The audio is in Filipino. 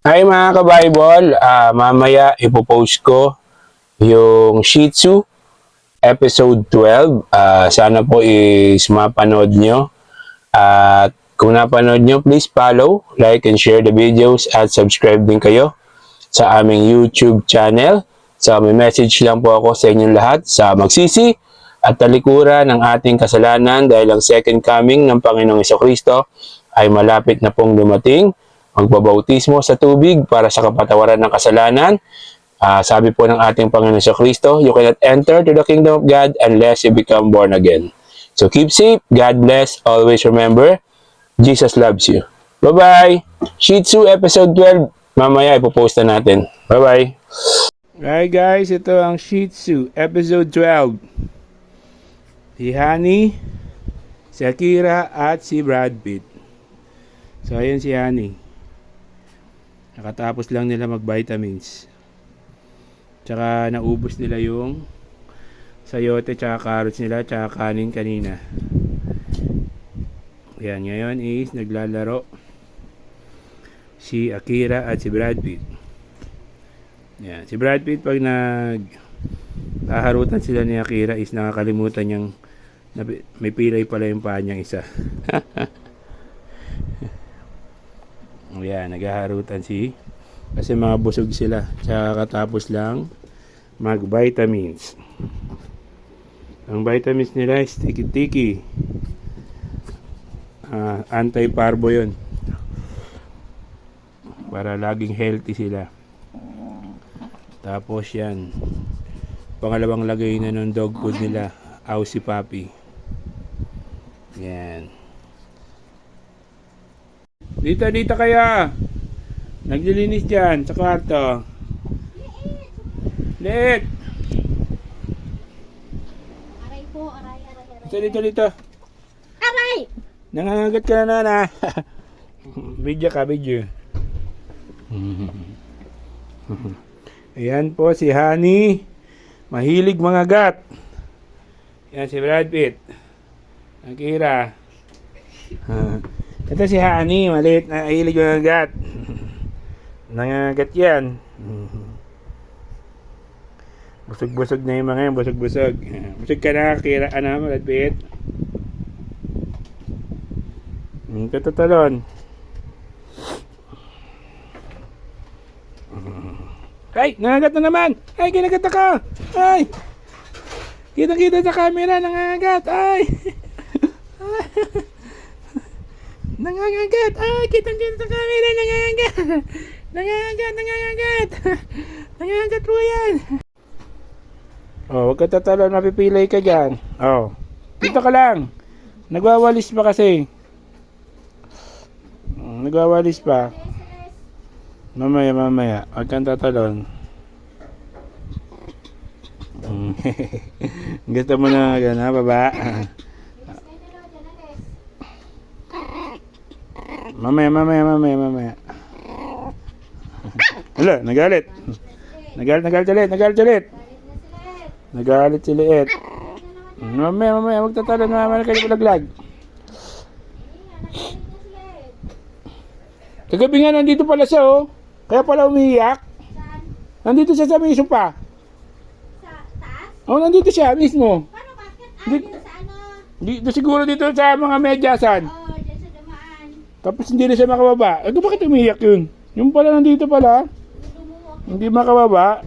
Hi mga ka-Bible, mamaya ipopost ko yung Shih Tzu episode 12. Sana po is mapanood nyo. At kung napanood nyo, please follow, like, and share the videos at subscribe din kayo sa aming YouTube channel. So may message lang po ako sa inyong lahat sa magsisi at talikuran ng ating kasalanan dahil ang second coming ng Panginoong Jesucristo ay malapit na pong dumating. Magbabautismo sa tubig para sa kapatawaran ng kasalanan. Sabi po ng ating Panginoon Jesucristo, you cannot enter to the kingdom of God unless you become born again. So keep safe, God bless, always remember, Jesus loves you. Bye-bye! Shih Tzu episode 12, mamaya ipopost na natin. Bye-bye! Hi guys, ito ang Shih Tzu episode 12. Si Honey, si Akira, at si Brad Pitt. So ayun si Honey. Nakatapos lang nila mag-vitamins. Tsaka naubos nila yung sayote tsaka carrots nila tsaka kanin kanina. Yan, ngayon is naglalaro si Akira at si Brad Pitt. Yan, si Brad Pitt pag naghaharutan sila ni Akira is nakakalimutan niyang may pilay pala yung paa niyang isa. Ayan, naghaharutan kasi mga busog sila. Tsaka katapos lang mag-vitamins. Ang vitamins nila is tiki-tiki. Anti-parbo yun. Para laging healthy sila. Tapos yan. Pangalawang lagay na ng dog food nila. Aussie Puppy. Yan. Dito kaya. Naglilinis dyan sa kwarto. Liit. Aray po, aray. Dito. Aray! Nangangagat ka na na. Video. Ayan po si Honey. Mahilig mga gat. Ayan si Brad Pitt. Akira. Ito si Honey, maliit na hilig mga gat. Nangangagat yan. Busog na yung mga yan, busog. Busog ka na, Akira, Brad Pitt. Katatalon. Ay, nangagat na naman. Ay, kinagat ka. Ay. Kita sa camera, nangagat. Ay. Nangangagat. Ay, kita sa camera, nangangagat. Nangangagat po yan. Oh, huwag ka tatalon, mapipilay ka dyan. Oh. Dito ka lang. Nagwawalis pa kasi. Nagwawalis pa. Mamaya. Huwag kang tatalon. Gusto mo na gana, baba? Mamaya. Hala, nagalit. Nagalit ulit. Nagalit si Liit. Mamaya, huwag tatalon. Mamaya kayo palaglag. Kagabi nga nandito pala siya, oh. Kaya pala umiiyak. Nandito siya sa may sopa. Sa taas? Oh, nandito siya mismo. Paano bakit? Dito sa ano? Dito siguro dito sa mga medyasan. Oo, dyan sa dumaan. Tapos hindi na siya makababa. Bakit umiiyak yun? Yung pala nandito pala. Lumuwak. Hindi makababa.